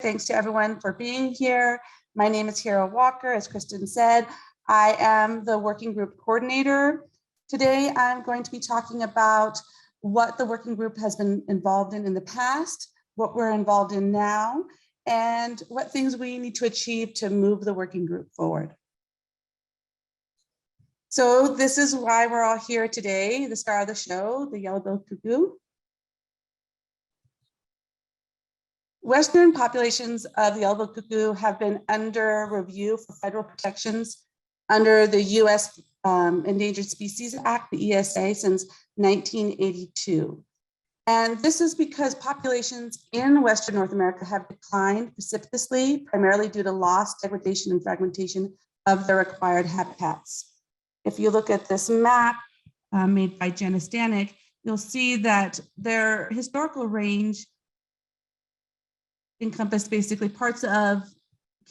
Thanks to everyone for being here. My name is Hera Walker. As Kristen said, I am the working group coordinator. Today, I'm going to be talking about what the working group has been involved in the past, what we're involved in now, and what things we need to achieve to move the working group forward. So this is why we're all here today, the star of the show, the yellow-billed cuckoo. Western populations of the yellow-billed cuckoo have been under review for federal protections under the U.S. Endangered Species Act, the ESA, since 1982. And this is because populations in Western North America have declined precipitously, primarily due to loss, degradation, and fragmentation of their required habitats. If you look at this map made by Jenna Stanek, you'll see that their historical range encompassed basically parts of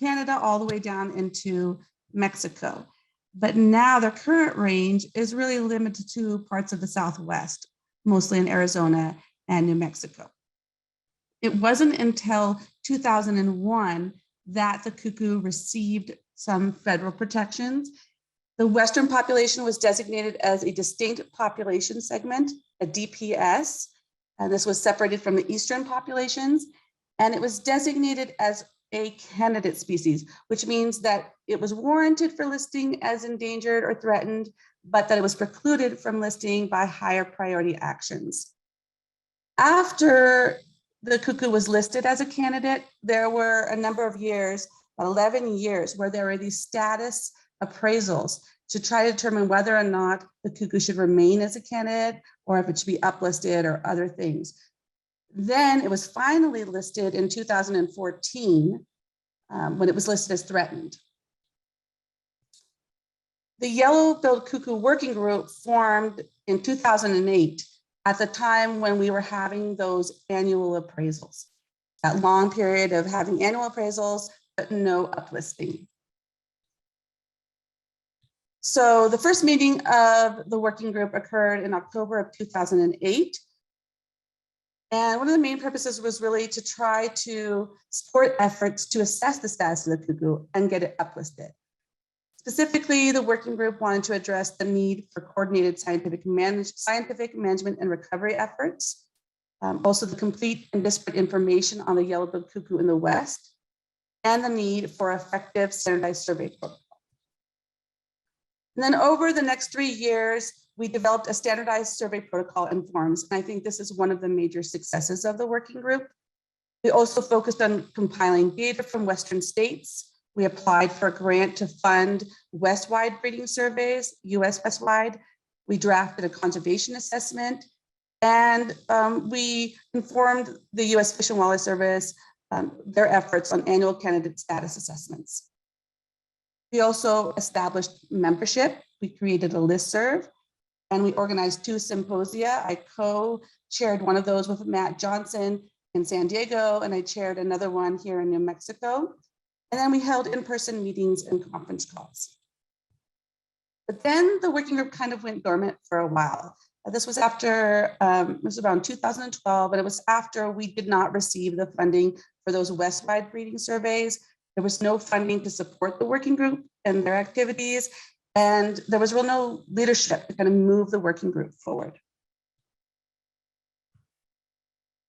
Canada all the way down into Mexico. But now their current range is really limited to parts of the Southwest, mostly in Arizona and New Mexico. It wasn't until 2001 that the cuckoo received some federal protections. The Western population was designated as a distinct population segment, a DPS, and this was separated from the Eastern populations. And it was designated as a candidate species, which means that it was warranted for listing as endangered or threatened, but that it was precluded from listing by higher priority actions. After the cuckoo was listed as a candidate, there were a number of years, about 11 years, where there were these status appraisals to try to determine whether or not the cuckoo should remain as a candidate or if it should be uplisted or other things. Then it was finally listed in 2014 when it was listed as threatened. The yellow-billed cuckoo working group formed in 2008 at the time when we were having those annual appraisals, that long period of having annual appraisals, but no uplisting. So the first meeting of the working group occurred in October of 2008. And one of the main purposes was really to try to support efforts to assess the status of the cuckoo and get it uplisted. Specifically, the working group wanted to address the need for coordinated scientific management and recovery efforts. Also the complete and disparate information on the yellow-billed cuckoo in the West, and the need for effective standardized survey protocol. And then over the next 3 years, we developed a standardized survey protocol and forms. And I think this is one of the major successes of the working group. We also focused on compiling data from Western states. We applied for a grant to fund West-wide breeding surveys, US West-wide. We drafted a conservation assessment, and we informed the US Fish and Wildlife Service their efforts on annual candidate status assessments. We also established membership. We created a listserv, and we organized 2 symposia. I co-chaired one of those with Matt Johnson in San Diego, and I chaired another one here in New Mexico. And then we held in-person meetings and conference calls. But then the working group kind of went dormant for a while. This was after, it was around 2012, and it was after we did not receive the funding for those West-wide breeding surveys. There was no funding to support the working group and their activities, and there was no leadership to kind of move the working group forward.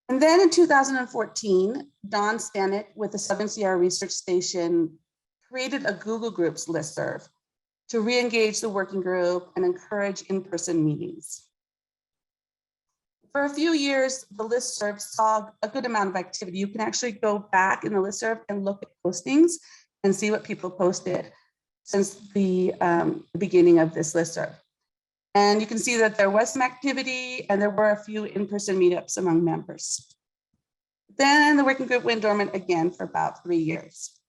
And then in 2014, Don Stanek with the Southern Sierra Research Station created a Google Groups listserv to re-engage the working group and encourage in-person meetings. For a few years, the listserv saw a good amount of activity. You can actually go back in the listserv and look at postings and see what people posted since the beginning of this listserv. And you can see that there was some activity and there were a few in-person meetups among members. Then the working group went dormant again for about 3 years.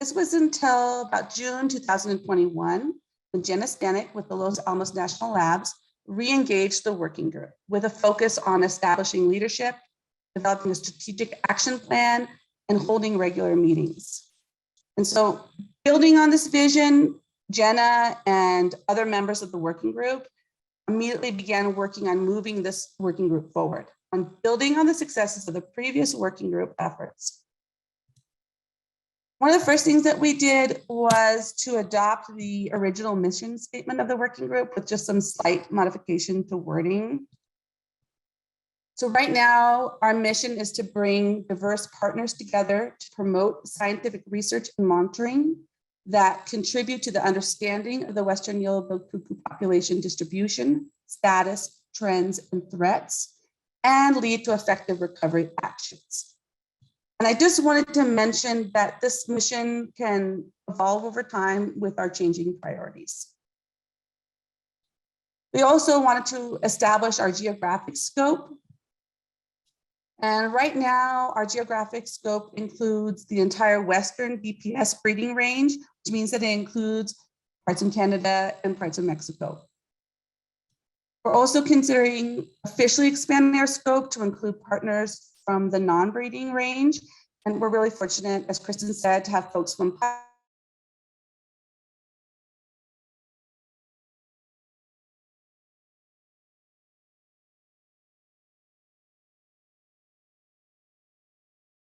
This was until about June 2021, when Jenna Stanek with the Los Alamos National Labs re-engaged the working group with a focus on establishing leadership, developing a strategic action plan, and holding regular meetings. And so building on this vision, Jenna and other members of the working group immediately began working on moving this working group forward, on building on the successes of the previous working group efforts. One of the first things that we did was to adopt the original mission statement of the working group with just some slight modification to wording. So right now, our mission is to bring diverse partners together to promote scientific research and monitoring that contribute to the understanding of the Western yellow-billed cuckoo population distribution, status, trends, and threats, and lead to effective recovery actions. And I just wanted to mention that this mission can evolve over time with our changing priorities. We also wanted to establish our geographic scope. And right now, our geographic scope includes the entire Western BPS breeding range, which means that it includes parts in Canada and parts of Mexico. We're also considering officially expanding our scope to include partners from the non-breeding range. And we're really fortunate, as Kristen said, to have folks from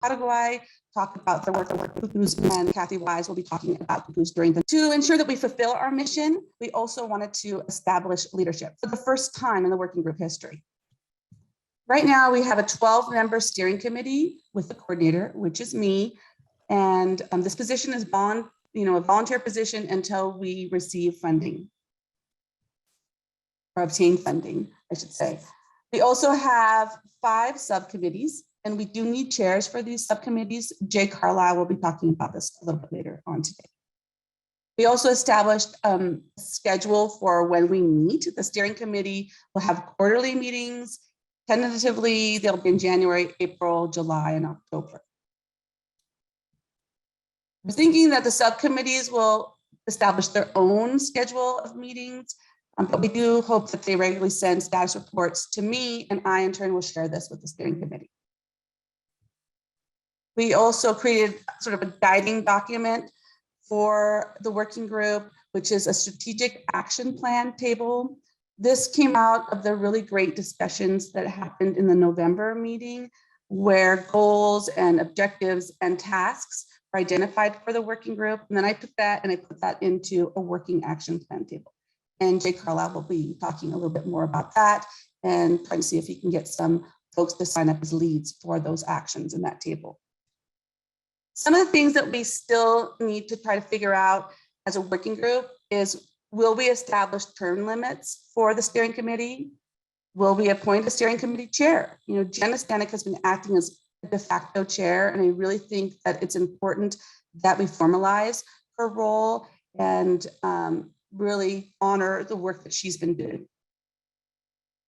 Paraguay talk about the work of cuckoos, and Kathy Wise will be talking about cuckoos during the. To ensure that we fulfill our mission, we also wanted to establish leadership for the first time in the working group history. Right now, we have a 12-member steering committee with a coordinator, which is me, and this position is a volunteer position until we receive funding or obtain funding, I should say. We also have 5 subcommittees, and we do need chairs for these subcommittees. Jay Carlisle will be talking about this a little bit later on today. We also established a schedule for when we meet. The steering committee will have quarterly meetings. Tentatively, they'll be in January, April, July, and October. I'm thinking that the subcommittees will establish their own schedule of meetings, but we do hope that they regularly send status reports to me, and I, in turn, will share this with the steering committee. We also created sort of a guiding document for the working group, which is a strategic action plan table. This came out of the really great discussions that happened in the November meeting, where goals and objectives and tasks are identified for the working group. And then I took that and I put that into a working action plan table. And Jay Carlisle will be talking a little bit more about that and trying to see if he can get some folks to sign up as leads for those actions in that table. Some of the things that we still need to try to figure out as a working group is, will we establish term limits for the steering committee? Will we appoint a steering committee chair? Jenna Stanek has been acting as a de facto chair, and I really think that it's important that we formalize her role and really honor the work that she's been doing.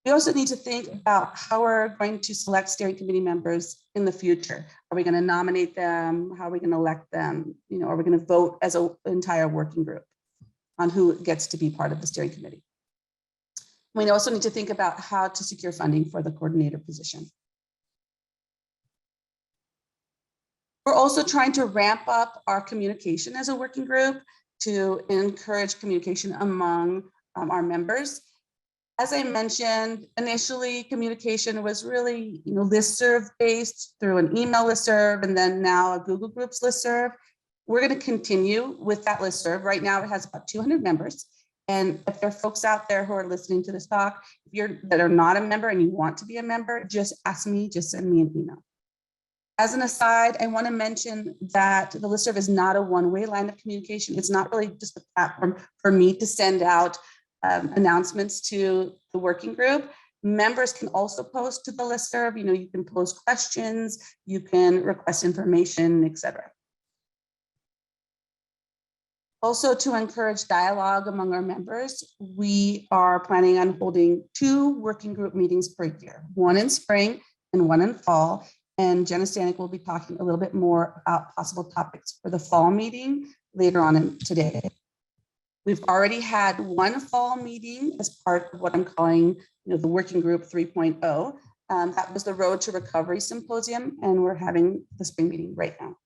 We also need to think about how we're going to select steering committee members in the future. Are we going to nominate them? How are we going to elect them? Are we going to vote as an entire working group on who gets to be part of the steering committee? We also need to think about how to secure funding for the coordinator position. We're also trying to ramp up our communication as a working group to encourage communication among our members. As I mentioned, initially communication was really, listserv based through an email listserv, and then now a Google Groups listserv. We're going to continue with that listserv. Right now it has about 200 members. And if there are folks out there who are listening to this talk, that are not a member and you want to be a member, just ask me, just send me an email. As an aside, I want to mention that the listserv is not a one-way line of communication. It's not really just a platform for me to send out announcements to the working group. Members can also post to the listserv. You can post questions, you can request information, etc. Also, to encourage dialogue among our members, we are planning on holding 2 working group meetings per year, one in spring and one in fall. And Jenna Stanek will be talking a little bit more about possible topics for the fall meeting later on today. We've already had one fall meeting as part of what I'm calling the Working Group 3.0. That was the Road to Recovery Symposium, and we're having the spring meeting right now.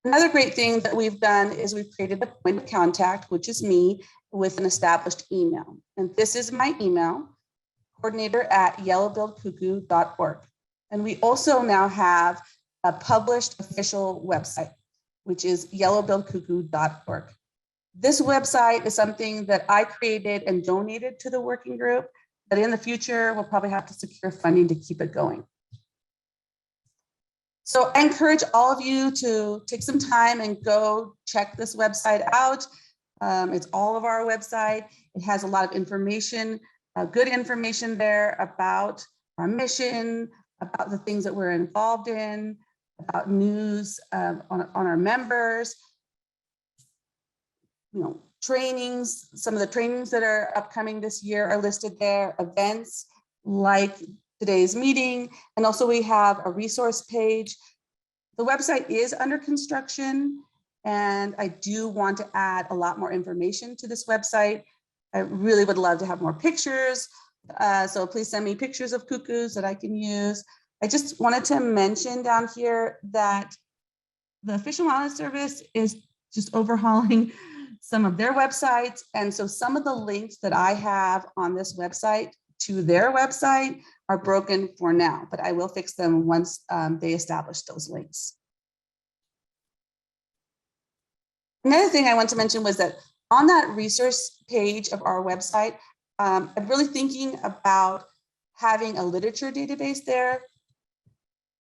Another great thing that we've done is we've created a point of contact, which is me, with an established email. And this is my email, coordinator@yellowbilledcuckoo.org. And we also now have a published official website. which is yellowbillcuckoo.org. This website is something that I created and donated to the working group, but in the future, we'll probably have to secure funding to keep it going. So I encourage all of you to take some time and go check this website out. It's all of our website. It has a lot of information, good information there about our mission, about the things that we're involved in, about news on our members, trainings. Some of the trainings that are upcoming this year are listed there, events like today's meeting, and also we have a resource page. The website is under construction, and I do want to add a lot more information to this website. I really would love to have more pictures, so please send me pictures of cuckoos that I can use. I just wanted to mention down here that the Fish and Wildlife Service is just overhauling some of their websites, and so some of the links that I have on this website to their website are broken for now, but I will fix them once they establish those links. Another thing I want to mention was that on that resource page of our website, I'm really thinking about having a literature database there.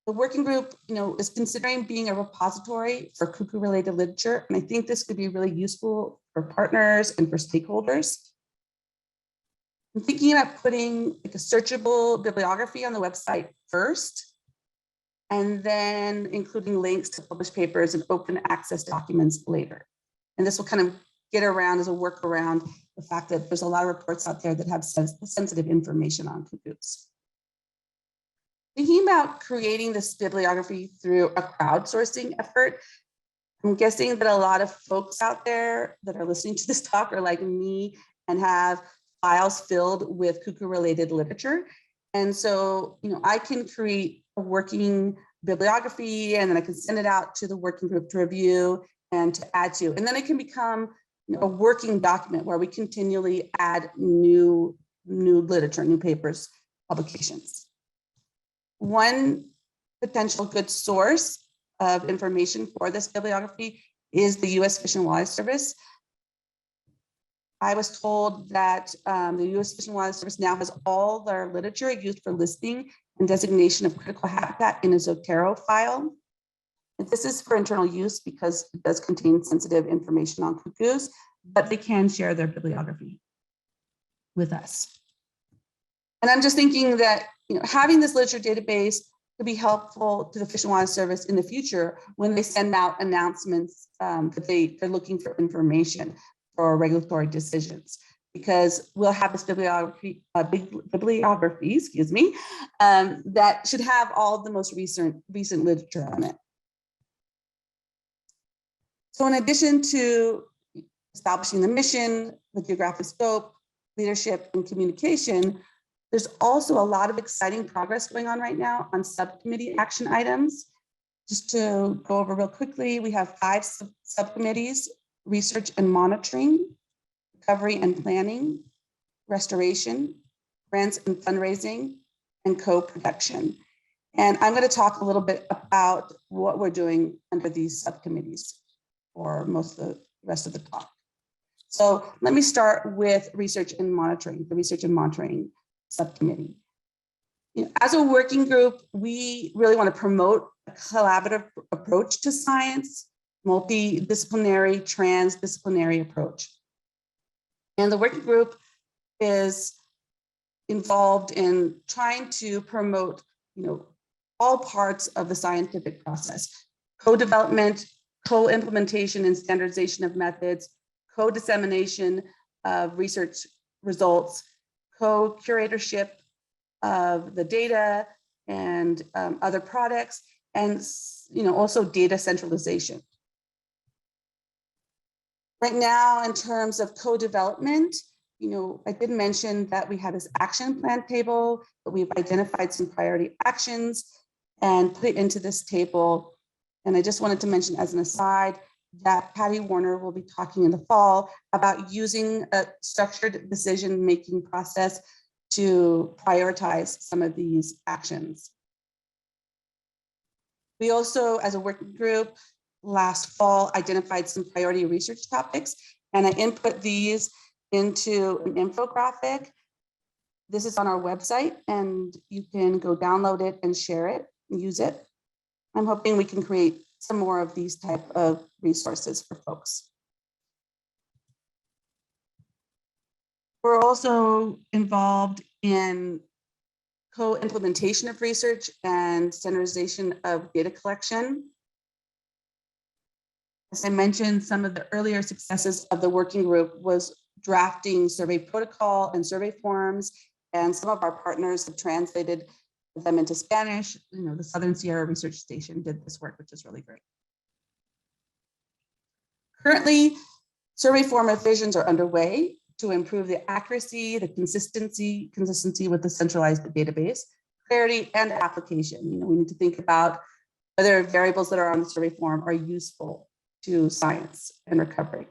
The working group, is considering being a repository for cuckoo-related literature, and I think this could be really useful for partners and for stakeholders. I'm thinking about putting like a searchable bibliography on the website first, and then including links to published papers and open access documents later. And this will kind of get around as a workaround the fact that there's a lot of reports out there that have sensitive information on cuckoos. Thinking about creating this bibliography through a crowdsourcing effort, I'm guessing that a lot of folks out there that are listening to this talk are like me and have files filled with cuckoo-related literature. And so, I can create a working bibliography, and then I can send it out to the working group to review and to add to. And then it can become a working document where we continually add new literature, new papers, publications. One potential good source of information for this bibliography is the U.S. Fish and Wildlife Service. I was told that the U.S. Fish and Wildlife Service now has all their literature used for listing and designation of critical habitat in a Zotero file. And this is for internal use because it does contain sensitive information on cuckoos, but they can share their bibliography with us. And I'm just thinking that having this literature database could be helpful to the Fish and Wildlife Service in the future when they send out announcements that they're looking for information for regulatory decisions, because we'll have this bibliography, excuse me, that should have all the most recent literature on it. So in addition to establishing the mission, the geographic scope, leadership, and communication, there's also a lot of exciting progress going on right now on subcommittee action items. Just to go over real quickly, we have 5 subcommittees: research and monitoring, recovery and planning, restoration, grants and fundraising, and co-production. And I'm going to talk a little bit about what we're doing under these subcommittees for most of the rest of the talk. So let me start with research and monitoring, the research and monitoring subcommittee. As a working group, we really want to promote a collaborative approach to science, multidisciplinary, transdisciplinary approach. And the working group is involved in trying to promote, all parts of the scientific process: co-development, co-implementation and standardization of methods, co-dissemination of research results, co-curatorship of the data and other products, and also data centralization. Right now, in terms of co-development, I did mention that we have this action plan table, but we've identified some priority actions and put it into this table. And I just wanted to mention as an aside that Patty Warner will be talking in the fall about using a structured decision-making process to prioritize some of these actions. We also, as a working group, last fall identified some priority research topics, and I input these into an infographic. This is on our website, and you can go download it and share it and use it. I'm hoping we can create some more of these type of resources for folks. We're also involved in co-implementation of research and standardization of data collection. As I mentioned, some of the earlier successes of the working group was drafting survey protocol and survey forms, and some of our partners have translated them into Spanish. You know, the Southern Sierra Research Station did this work, which is really great. Currently, survey form revisions are underway to improve the accuracy, the consistency with the centralized database, clarity, and application. You know, we need to think about whether variables that are on the survey form are useful to science and recovery.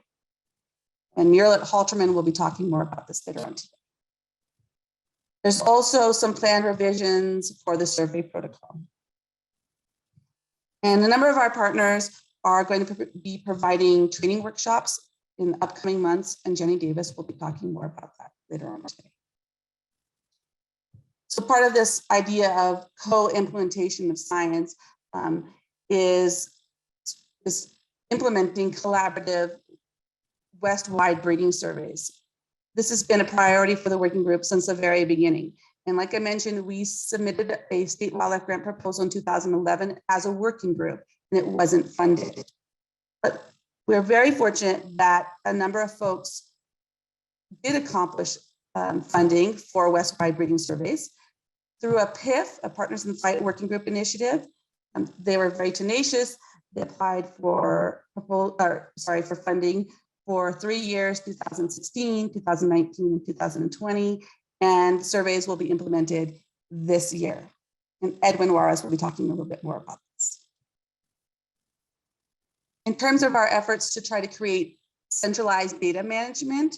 And Mirlet Halterman will be talking more about this later on today. There's also some planned revisions for the survey protocol. And a number of our partners are going to be providing training workshops in the upcoming months, and Jenny Davis will be talking more about that later on today. So part of this idea of co-implementation of science is implementing collaborative West-wide breeding surveys. This has been a priority for the working group since the very beginning. And like I mentioned, we submitted a state wildlife grant proposal in 2011 as a working group, and it wasn't funded. But we're very fortunate that a number of folks did accomplish funding for West-wide breeding surveys through a PIF, a Partners in the Fight working group initiative. They were very tenacious. They applied for funding for 3 years, 2016, 2019, and 2020, and surveys will be implemented this year. And Edwin Juarez will be talking a little bit more about this. In terms of our efforts to try to create centralized data management,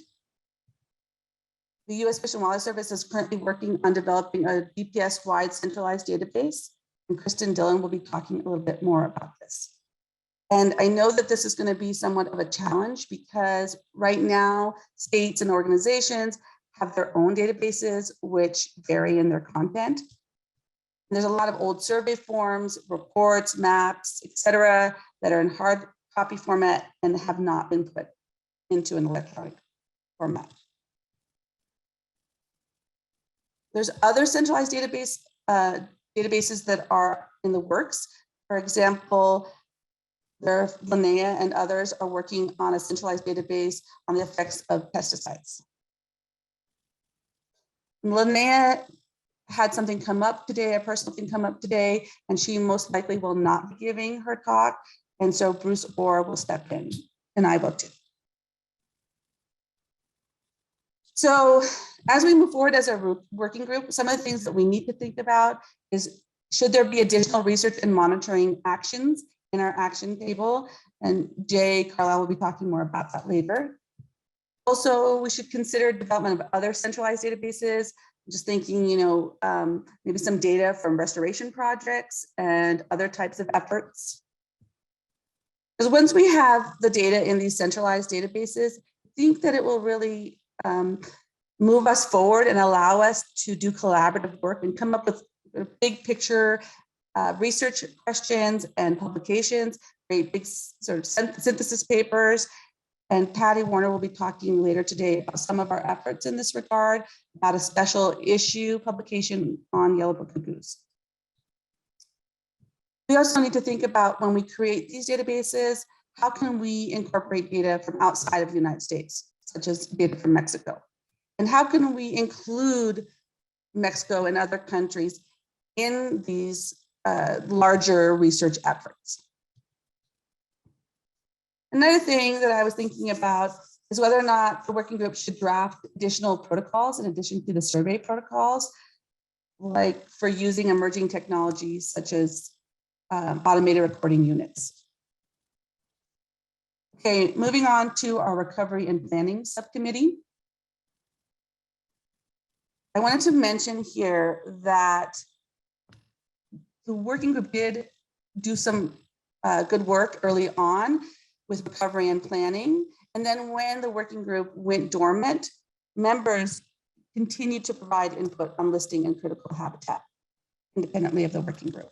the U.S. Fish and Wildlife Service is currently working on developing a DPS-wide centralized database, and Kristen Dillon will be talking a little bit more about this. And I know that this is going to be somewhat of a challenge because right now, states and organizations have their own databases, which vary in their content. And there's a lot of old survey forms, reports, maps, et cetera, that are in hard copy format and have not been put into an electronic format. There's other centralized databases that are in the works. For example, Linnea and others are working on a centralized database on the effects of pesticides. Linnea had something come up today, a personal thing come up today, and she most likely will not be giving her talk. And so Bruce Orr will step in, and I will too. So as we move forward as a working group, some of the things that we need to think about is, should there be additional research and monitoring actions in our action table? And Jay Carlisle will be talking more about that later. Also, we should consider development of other centralized databases. Just thinking, you know, maybe some data from restoration projects and other types of efforts. Because once we have the data in these centralized databases, I think that it will really move us forward and allow us to do collaborative work and come up with a big picture research questions and publications, create big sort of synthesis papers. And Patty Warner will be talking later today about some of our efforts in this regard, about a special issue publication on yellowbill cuckoos. We also need to think about, when we create these databases, how can we incorporate data from outside of the United States, such as data from Mexico? And how can we include Mexico and other countries in these larger research efforts? Another thing that I was thinking about is whether or not the working group should draft additional protocols in addition to the survey protocols, like for using emerging technologies such as automated recording units. Okay, moving on to our recovery and planning subcommittee. I wanted to mention here that the working group did do some good work early on with recovery and planning. And then when the working group went dormant, members continued to provide input on listing and critical habitat independently of the working group.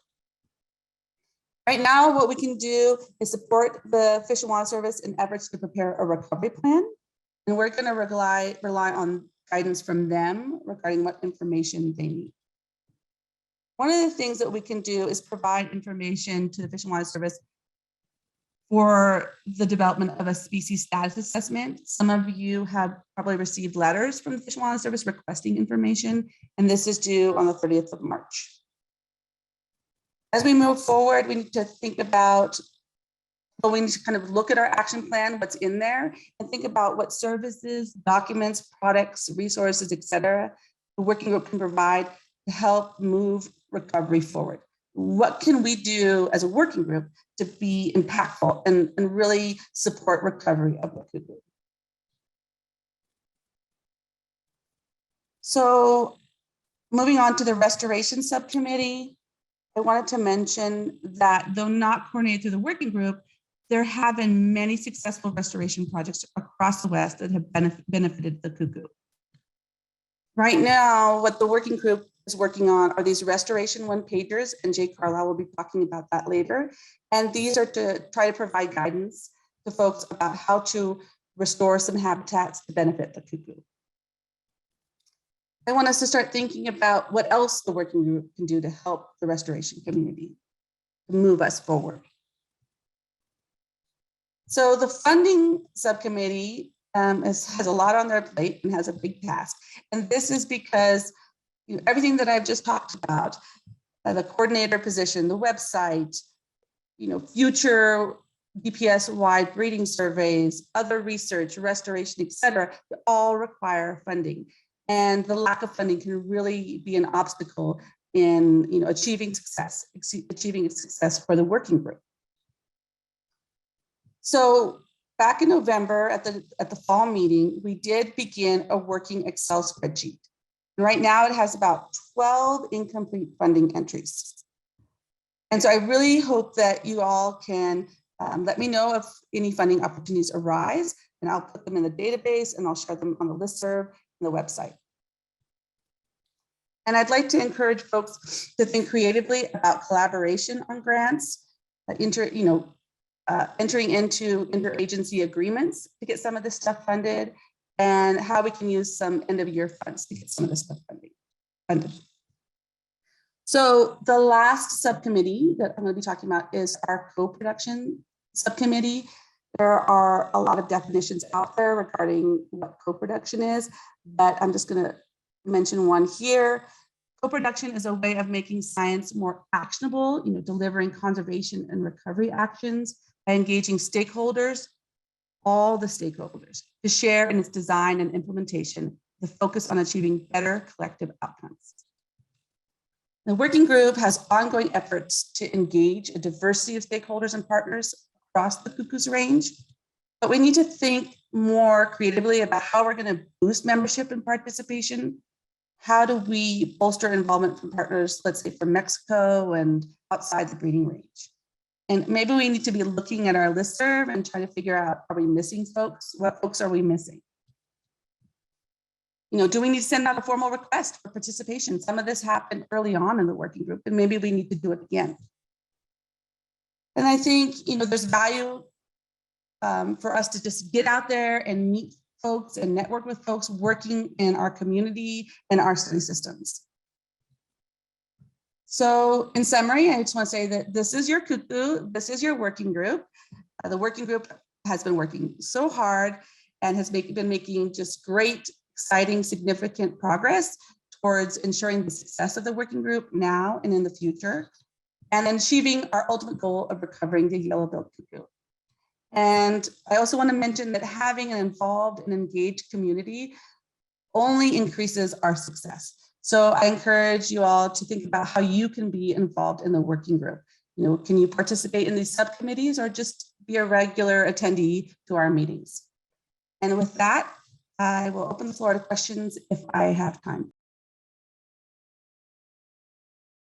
Right now, what we can do is support the Fish and Wildlife Service in efforts to prepare a recovery plan. And we're going to rely on guidance from them regarding what information they need. One of the things that we can do is provide information to the Fish and Wildlife Service for the development of a species status assessment. Some of you have probably received letters from the Fish and Wildlife Service requesting information, and this is due on the 30th of March. As we move forward, we need to think about, well, we need to kind of look at our action plan, what's in there, and think about what services, documents, products, resources, et cetera, the working group can provide to help move recovery forward. What can we do as a working group to be impactful and really support recovery of the cuckoo? So moving on to the restoration subcommittee, I wanted to mention that though not coordinated through the working group, there have been many successful restoration projects across the West that have benefited the cuckoo. Right now, what the working group is working on are these restoration one-pagers, and Jay Carlisle will be talking about that later. And these are to try to provide guidance to folks about how to restore some habitats to benefit the cuckoo. I want us to start thinking about what else the working group can do to help the restoration community to move us forward. So the funding subcommittee has a lot on their plate and has a big task. And this is because everything that I've just talked about, the coordinator position, the website, future DPS-wide breeding surveys, other research, restoration, et cetera, they all require funding. And the lack of funding can really be an obstacle in achieving success for the working group. So back in November at the fall meeting, we did begin a working Excel spreadsheet. And right now it has about 12 incomplete funding entries. And so I really hope that you all can let me know if any funding opportunities arise, and I'll put them in the database and I'll share them on the listserv and the website. And I'd like to encourage folks to think creatively about collaboration on grants, entering into interagency agreements to get some of this stuff funded, and how we can use some end-of-year funds to get some of this stuff funded. So the last subcommittee that I'm going to be talking about is our co-production subcommittee. There are a lot of definitions out there regarding what co-production is, but I'm just going to mention one here. Co-production is a way of making science more actionable, delivering conservation and recovery actions by engaging stakeholders, all the stakeholders, to share in its design and implementation, the focus on achieving better collective outcomes. The working group has ongoing efforts to engage a diversity of stakeholders and partners across the cuckoo's range, but we need to think more creatively about how we're going to boost membership and participation. How do we bolster involvement from partners, let's say from Mexico and outside the breeding range? And maybe we need to be looking at our listserv and try to figure out, are we missing folks? What folks are we missing? Do we need to send out a formal request for participation? Some of this happened early on in the working group, and maybe we need to do it again. And I think, there's value for us to just get out there and meet folks and network with folks working in our community and our study systems. So in summary, I just want to say that this is your cuckoo, this is your working group. The working group has been working so hard and has been making just great, exciting, significant progress towards ensuring the success of the working group now and in the future, and achieving our ultimate goal of recovering the yellow-billed cuckoo. And I also want to mention that having an involved and engaged community only increases our success. So I encourage you all to think about how you can be involved in the working group. Can you participate in these subcommittees or just be a regular attendee to our meetings? And with that, I will open the floor to questions if I have time.